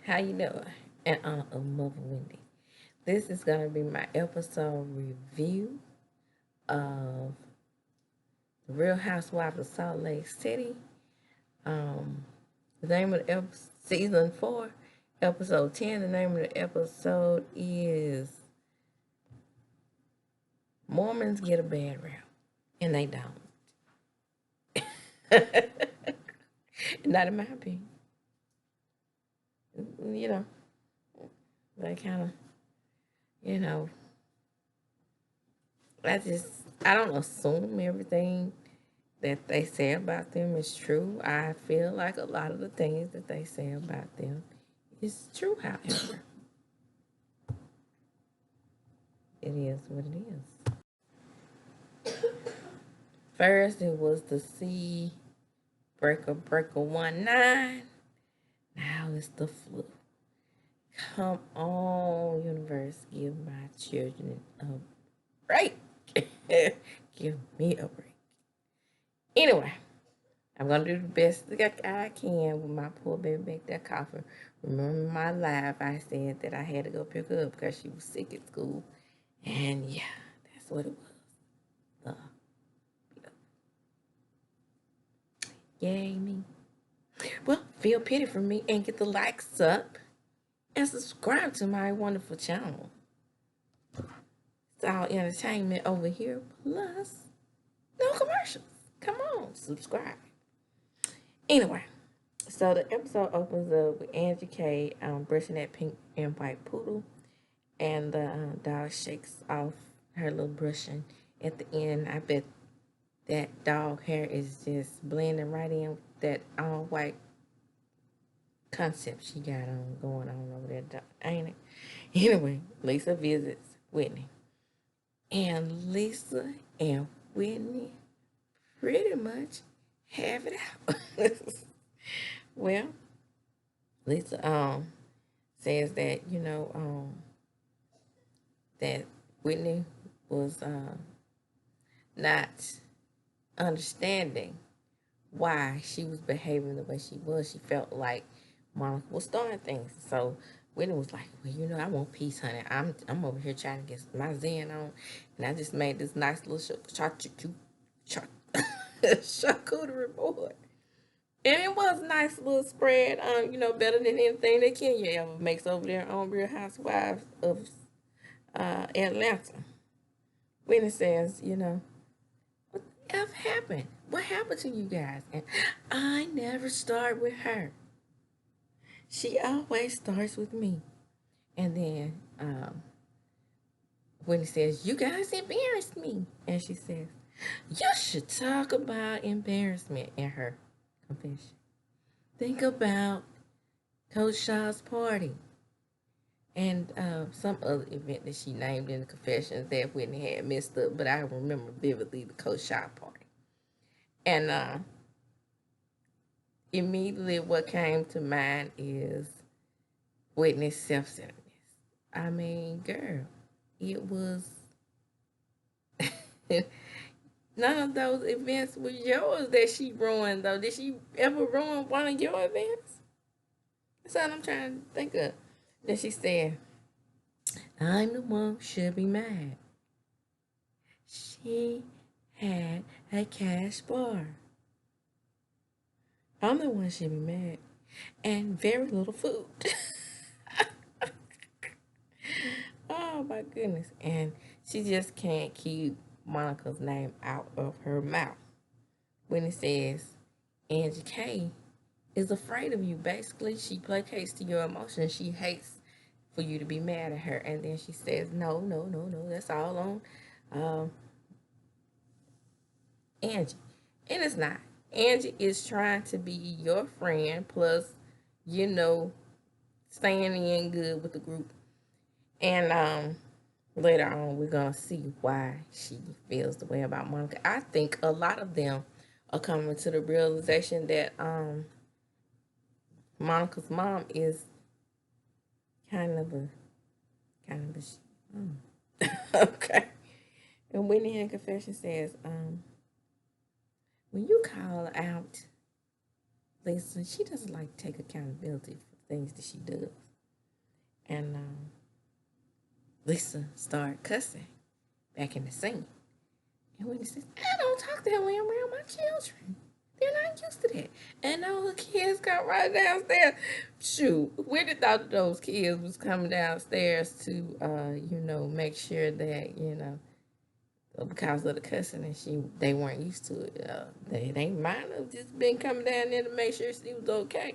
How you doing? And Mother Wendy. This is gonna be my episode review of the Real Housewives of Salt Lake City. The name of the season 4, episode 10. The name of the episode is Mormons Get a Bad Rap, and they don't. Not in my opinion. You know, they kind of, you know, I don't assume everything that they say about them is true. I feel like a lot of the things that they say about them is true, however. It is what it is. First, it was the C breaker 19. Now it's the flu. Come on, universe, give my children a break. Give me a break. Anyway, I'm going to do the best I can with my poor baby back there coughing. Remember my live, I said that I had to go pick her up because she was sick at school. And yeah, that's what it was. Yay me. Well, feel pity for me and get the likes up and subscribe to my wonderful channel. It's all entertainment over here, plus no commercials. Come on, subscribe. Anyway, so the episode opens up with Angie K brushing that pink and white poodle, and the dog shakes off her little brushing at the end. I bet that dog hair is just blending right in with that all white concept she got on going on over there, ain't it? Anyway, Lisa visits Whitney, and Lisa and Whitney pretty much have it out. Well, Lisa says that that Whitney was not understanding why she was behaving the way she was. She felt like Monica was starting things. So Whitney was like, well, I want peace, honey. I'm over here trying to get my zen on, and I just made this nice little charcuterie board. And it was a nice little spread, better than anything that Kenya ever makes over there on Real Housewives of Atlanta. Whitney says, what the F happened? What happened to you guys? And I never start with her. She always starts with me. And then Whitney says, you guys embarrassed me. And she says, you should talk about embarrassment in her confession. Think about Coach Shaw's party and some other event that she named in the confessions that Whitney had messed up, but I remember vividly the Coach Shaw party. And immediately what came to mind is Whitney's self-centeredness. I mean, girl, it was none of those events was yours that she ruined, though. Did she ever ruin one of your events? That's what I'm trying to think of. Then she said, I'm the one who should be mad. She had a cash bar. I'm the one who should be mad. And very little food. Oh my goodness. And she just can't keep Monica's name out of her mouth. When it says Angie K is afraid of you. Basically, she placates to your emotions. She hates for you to be mad at her. And then she says, no, that's all on Angie. And it's not. Angie is trying to be your friend, plus, staying in good with the group. And later on, we're going to see why she feels the way about Monica. I think a lot of them are coming to the realization that Monica's mom is kind of a okay. And Whitney in confession says, when you call out Lisa, she doesn't like to take accountability for things that she does. And Lisa started cussing back in the scene. And Whitney says, I don't talk that way around my children. They're not used to that. And all the kids come right downstairs. Shoot, Whitney thought that those kids was coming downstairs to, make sure that, because of the cussing and they weren't used to it. They might have just been coming down there to make sure she was okay.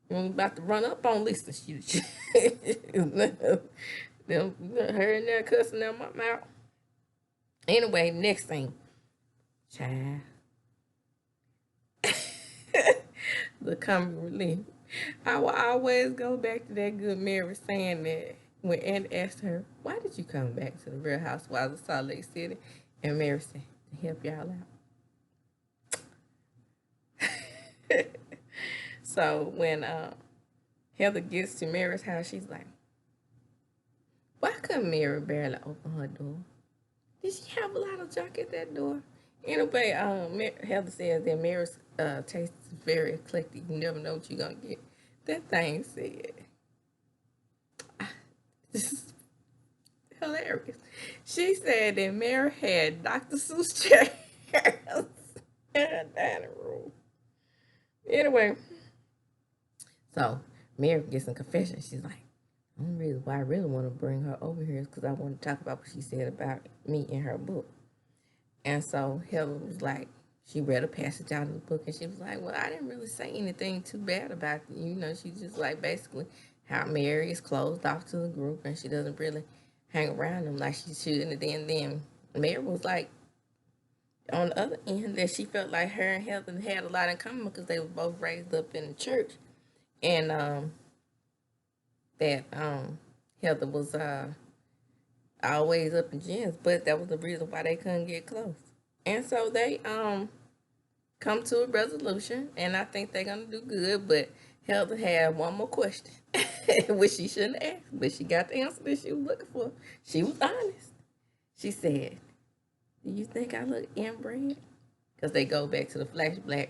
When we about to run up on Lisa, them her in there cussing them out. Anyway, next thing, child, the comic relief. I will always go back to that good Mary saying that when Ann asked her, "Why did you come back to the Real Housewives of Salt Lake City?" and Mary said, "To help y'all out." So when Heather gets to Mary's house, she's like, "Why couldn't Mary barely open her door? Did she have a lot of junk at that door?" Anyway, Heather says that Mary's taste is very eclectic. You never know what you're going to get. That thing said, this is hilarious. She said that Mary had Dr. Seuss chairs in her dining room. Anyway, so Mary gets some confession. She's like, the only reason why I really want to bring her over here is because I want to talk about what she said about me in her book. And so Heather was like, she read a passage out of the book, and she was like, well, I didn't really say anything too bad about you. She's just like basically how Mary is closed off to the group, and she doesn't really hang around them like she should. And then Mary was like, on the other end, that she felt like her and Heather had a lot in common because they were both raised up in the church. And that Heather was always up in gins, but that was the reason why they couldn't get close. And so they come to a resolution, and I think they're gonna do good. But Heather had one more question, which she shouldn't ask, but she got the answer that she was looking for. She was honest. She said, "Do you think I look inbred?" Because they go back to the flashback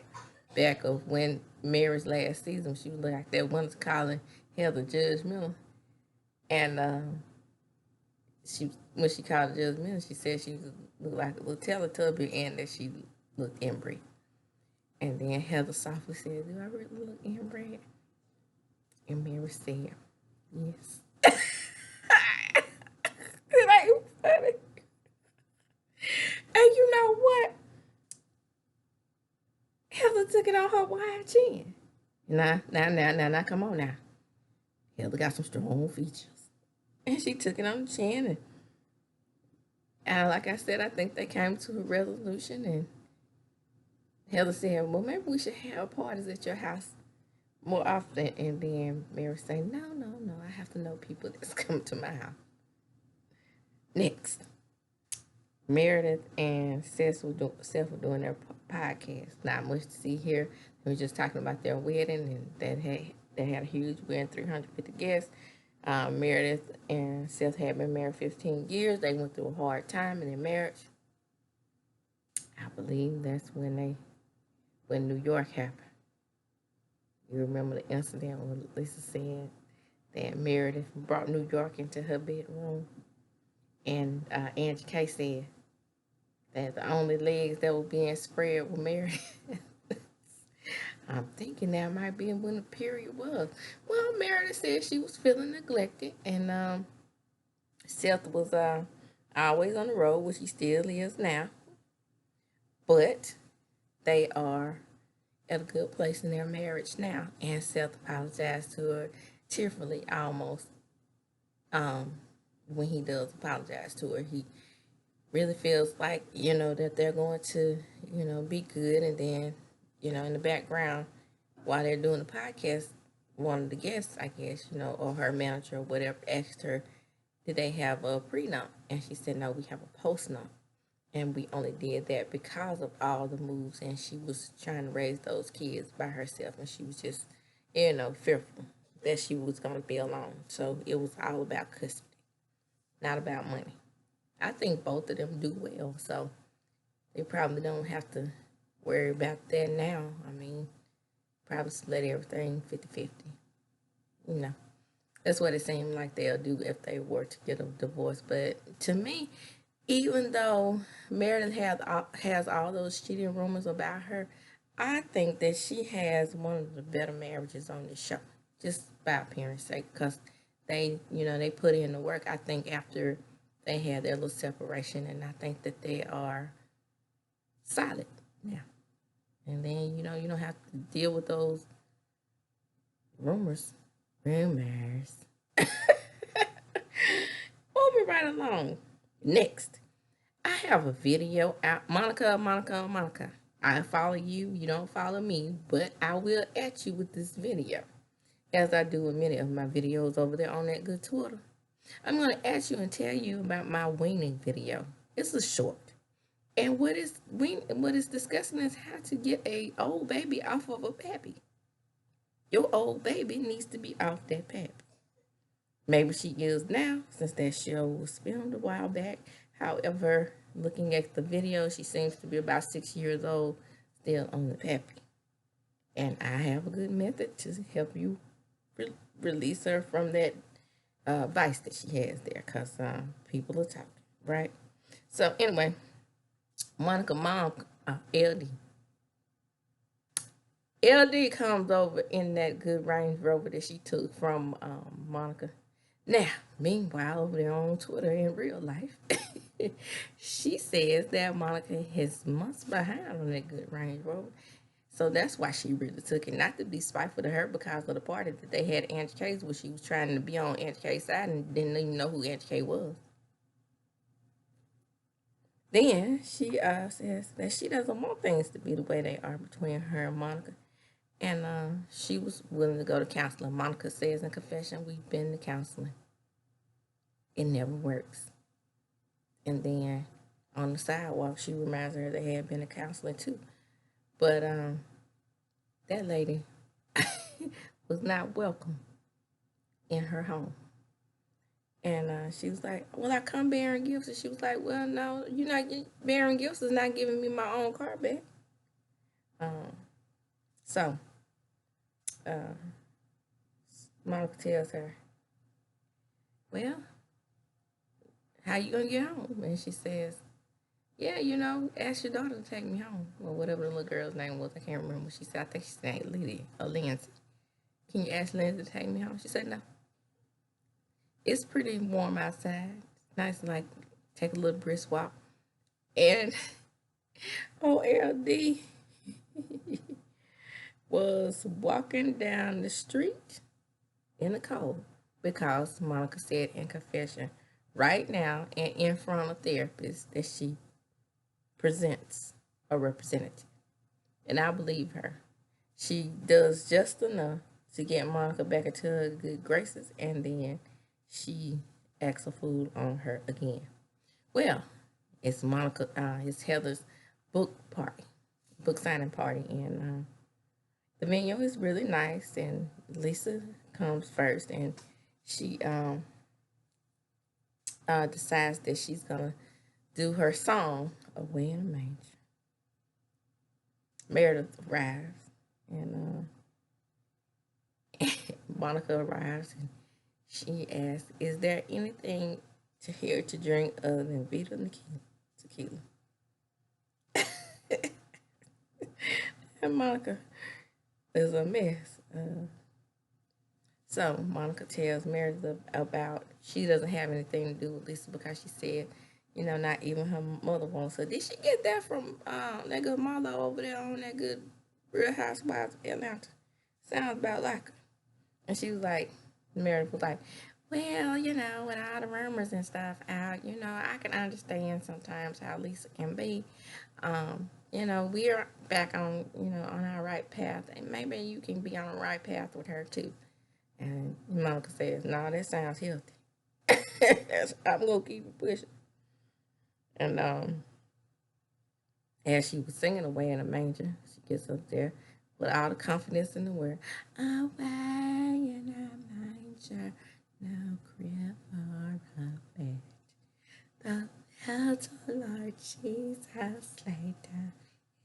back of when Mary's last season, she was like that one's calling Heather judgmental, and when she called her judgmental, she said she looked like a little Teletubby and that she looked inbred. And then Heather softly said, "Do I really look inbred?" And Mary said, "Yes." It ain't funny. And you know what? Heather took it on her wide chin. Now, come on now. Heather got some strong features. And she took it on the chin. And like I said, I think they came to a resolution. And Heather said, well, maybe we should have parties at your house more often. And then Mary said, no, I have to know people that's coming to my house. Next, Meredith and Seth were doing their podcast. Not much to see here. They were just talking about their wedding, and they had a huge wedding, 350 guests. Meredith and Seth had been married 15 years. They went through a hard time in their marriage. I believe that's when New York happened. You remember the incident where Lisa said that Meredith brought New York into her bedroom, and Angie K said that the only legs that were being spread were Meredith. I'm thinking that might be when the period was. Well, Meredith said she was feeling neglected, and Seth was always on the road, which he still is now. But they are at a good place in their marriage now, and Seth apologized to her tearfully, almost. When he does apologize to her, he really feels like that they're going to be good, and then. In the background, while they're doing the podcast, one of the guests, I guess, or her manager or whatever, asked her, did they have a prenup? And she said, no, we have a postnup. And we only did that because of all the moves. And she was trying to raise those kids by herself. And she was just, fearful that she was going to be alone. So it was all about custody, not about money. I think both of them do well. So they probably don't have to worry about that now. I mean, probably split everything 50-50. you know, that's what it seemed like they'll do if they were to get a divorce. But to me, even though Meredith has all those cheating rumors about her, I think that she has one of the better marriages on the show, just by appearance sake, because they put in the work. I think after they had their little separation, and I think that they are solid now. And then you don't have to deal with those rumors. Rumors. Moving right along. Next, I have a video out. Monica. I follow you. You don't follow me, but I will at you with this video, as I do with many of my videos over there on that good Twitter. I'm going to ask you and tell you about my weaning video. It's a short. And what is discussing is how to get a old baby off of a pappy. Your old baby needs to be off that pappy. Maybe she is now, since that show was filmed a while back. However, looking at the video, she seems to be about 6 years old, still on the pappy. And I have a good method to help you release her from that vice that she has there, because people are talking, right? So anyway, Monica mom, LD. LD comes over in that good Range Rover that she took from Monica. Now, meanwhile, over there on Twitter in real life, she says that Monica is months behind on that good Range Rover. So that's why she really took it. Not to be spiteful to her because of the party that they had at Angie K's, where she was trying to be on Angie K's side and didn't even know who Angie K was. Then she says that she doesn't want things to be the way they are between her and Monica. And she was willing to go to counseling. Monica says in confession, we've been to counseling. It never works. And then on the sidewalk, she reminds her they had been to counseling too. But that lady was not welcome in her home. And she was like, well, I come bearing gifts. And she was like, well, no, you're not bearing gifts. Is not giving me my own car back. So Monica tells her, well, how you going to get home? And she says, yeah, ask your daughter to take me home. Or whatever the little girl's name was. I can't remember what she said. I think she said Lydia or Lindsay. Can you ask Lindsay to take me home? She said no. It's pretty warm outside. Nice, like, take a little brisk walk. And OLD was walking down the street in the cold because Monica said in confession right now and in front of therapists that she presents a representative. And I believe her. She does just enough to get Monica back into her good graces, and then she acts for food on her again. Well, it's it's Heather's book signing party, and the venue is really nice, and Lisa comes first, and she decides that she's gonna do her song Away in a Manger. Meredith arrives, and Monica arrives, and she asks, is there anything here to drink other than Vita tequila? And Monica is a mess. So Monica tells Meredith about she doesn't have anything to do with Lisa because she said, not even her mother wants her. Did she get that from that good mother over there on that good Real Housewives of Atlanta? Sounds about like her. And she was like, Meredith was like, well, with all the rumors and stuff out, I can understand sometimes how Lisa can be. We're back on, on our right path, and maybe you can be on the right path with her too. And Monica says, no, that sounds healthy. I'm going to keep it pushing. And as she was singing Away in a Manger, she gets up there with all the confidence in the world. Away in a manger, no crib or a bed. The helter Lord Jesus laid down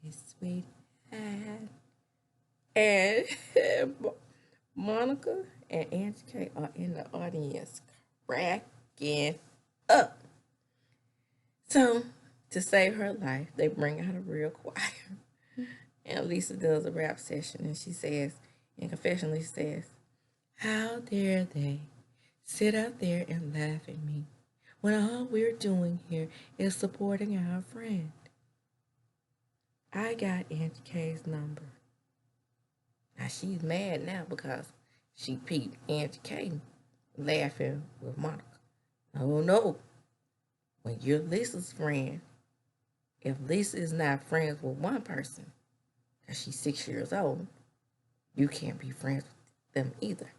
his sweet head. And Monica and Angie K are in the audience cracking up. So, to save her life, they bring out a real choir. And Lisa does a rap session, and she says, in confession, Lisa says, "How dare they sit out there and laugh at me when all we're doing here is supporting our friend? I got Angie K's number." Now she's mad now because she peeped Angie K laughing with Monica. Oh no, when you're Lisa's friend, if Lisa is not friends with one person, because she's 6 years old, you can't be friends with them either.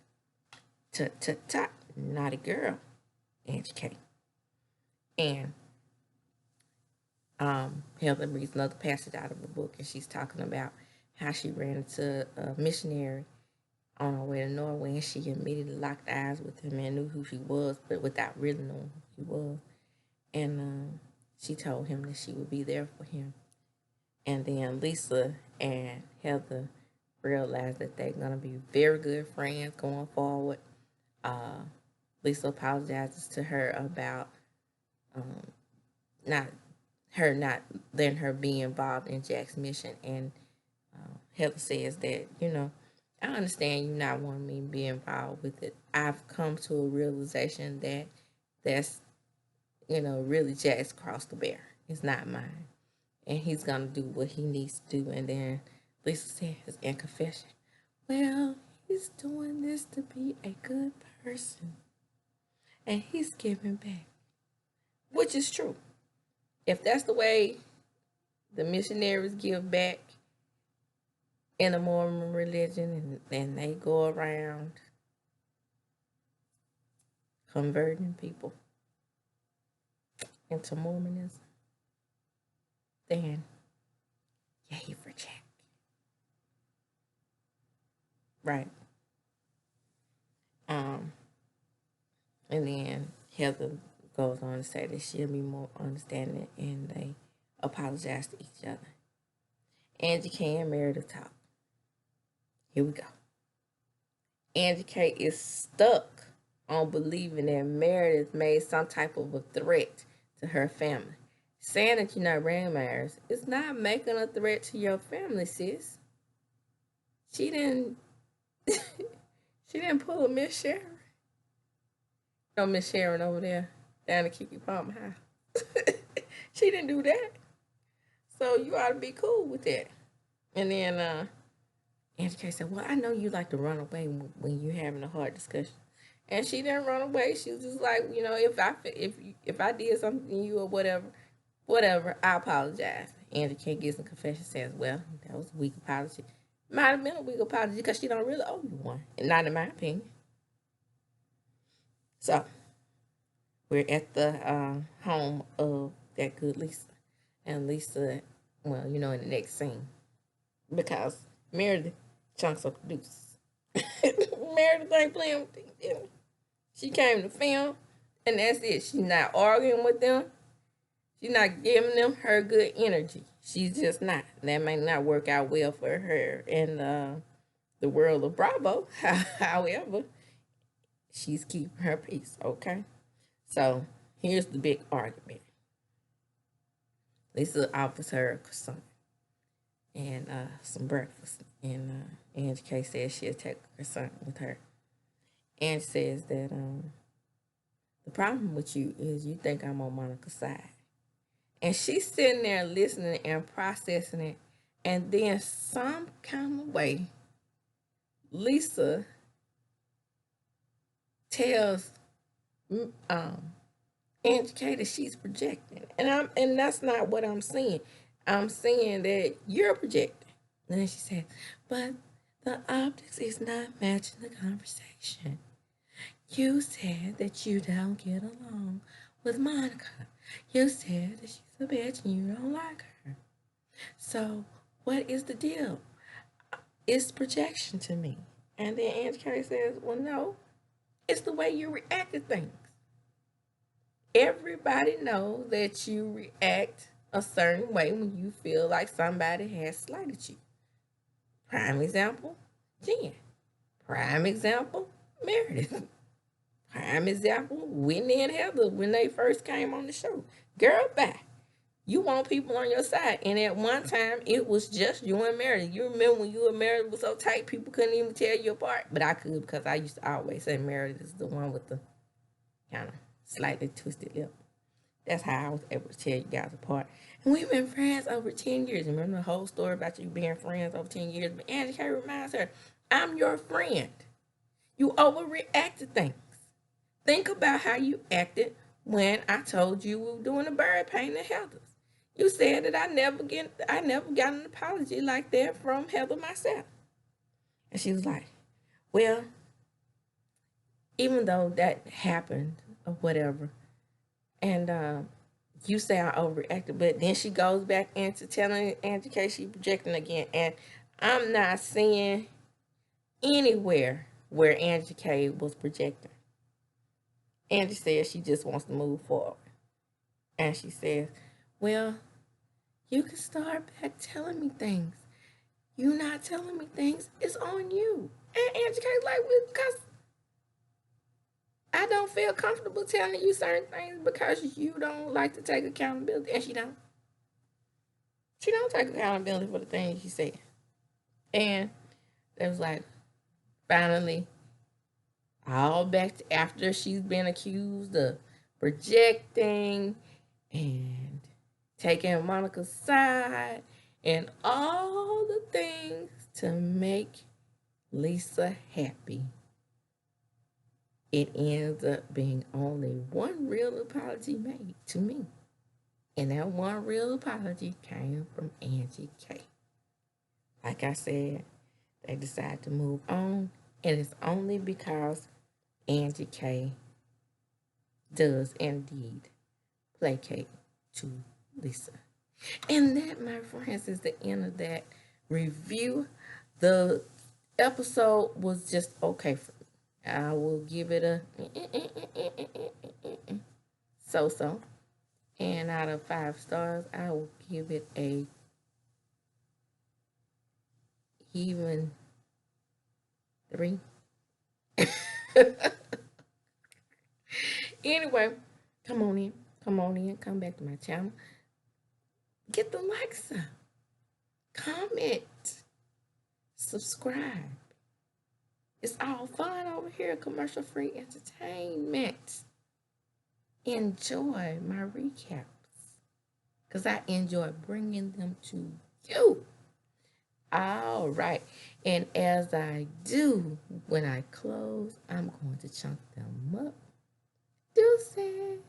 Tut, naughty girl, Angie K. And Heather reads another passage out of the book, and she's talking about how she ran into a missionary on her way to Norway, and she immediately locked eyes with him and knew who he was, but without really knowing who he was. And she told him that she would be there for him. And then Lisa and Heather realized that they're going to be very good friends going forward. Lisa apologizes to her about not letting her be involved in Jack's mission, and Heather says that, I understand you not wanting me to be involved with it. I've come to a realization that that's, really Jack's cross to bear. It's not mine. And he's going to do what he needs to do. And then Lisa says in confession, well, he's doing this to be a good person. And he's giving back. Which is true. If that's the way the missionaries give back in the Mormon religion, and they go around converting people into Mormonism, then yay for Jack. Right. And then Heather goes on to say that she'll be more understanding, and they apologize to each other. Angie K and Meredith talk. Here we go. Angie K is stuck on believing that Meredith made some type of a threat to her family. Saying that you're not grandmothers is not making a threat to your family, sis. She didn't pull a Miss Sharon. No, Miss Sharon over there down at Kiki Palmer House. She didn't do that. So you ought to be cool with that. And then Angie K said, well, I know you like to run away when you're having a hard discussion. And she didn't run away. She was just like, if I did something to you or whatever, I apologize. Angie K gets in confession, says, well, that was a weak apology. Might have been a weak apology because she don't really owe you one. And not in my opinion. So, we're at the home of that good Lisa. And Lisa, well, in the next scene. Because Meredith chunks up the deuce. Meredith ain't playing with them. She came to film, and that's it. She's not arguing with them. She's not giving them her good energy. She's just not. That may not work out well for her in the world of Bravo. However, she's keeping her peace, okay? So, here's the big argument. Lisa offers her a croissant and some breakfast. And Angie K says she'll take a croissant with her. Angie says that the problem with you is you think I'm on Monica's side. And she's sitting there listening and processing it. And then some kind of way, Lisa tells Angie K that she's projecting. And that's not what I'm saying. I'm saying that you're projecting. And then she said, but the optics is not matching the conversation. You said that you don't get along with Monica. You said that she's a bitch and you don't like her. So what is the deal? It's projection to me. And then Angie K says, well, no, it's the way you react to things. Everybody knows that you react a certain way when you feel like somebody has slighted you. Prime example, Jen. Prime example, Meredith. Prime example, Whitney and Heather when they first came on the show. Girl, bye. You want people on your side. And at one time, it was just you and Meredith. You remember when you and Meredith was so tight, people couldn't even tell you apart. But I could, because I used to always say Meredith is the one with the kind of slightly twisted lip. That's how I was able to tell you guys apart. And we've been friends over 10 years. Remember the whole story about you being friends over 10 years? But Angie K reminds her, I'm your friend. You overreact to things. Think about how you acted when I told you we were doing the bird painting at Heather's. You said that I never got an apology like that from Heather myself. And she was like, well, even though that happened or whatever, and you say I overreacted, but then she goes back into telling Angie K she projecting again. And I'm not seeing anywhere where Angie K was projecting. Angie says she just wants to move forward. And she says, well, you can start back telling me things. You not telling me things, it's on you. And Angie K's like, well, because I don't feel comfortable telling you certain things because you don't like to take accountability. And she don't. She don't take accountability for the things she said. And it was like, finally, all back to after she's been accused of projecting and taking Monica's side and all the things to make Lisa happy. It ends up being only one real apology made to me. And that one real apology came from Angie K. Like I said, they decided to move on. And it's only because Angie K does indeed placate to Lisa. And that, my friends, is the end of that review. The episode was just okay for me. I will give it a so-so. And out of 5 stars, I will give it a even 3. Anyway, come on in, come back to my channel. Get the likes up. Comment. Subscribe. It's all fun over here, commercial-free entertainment. Enjoy my recaps, because I enjoy bringing them to you. All right, and as I do, when I close, I'm going to chunk them up. Deuces.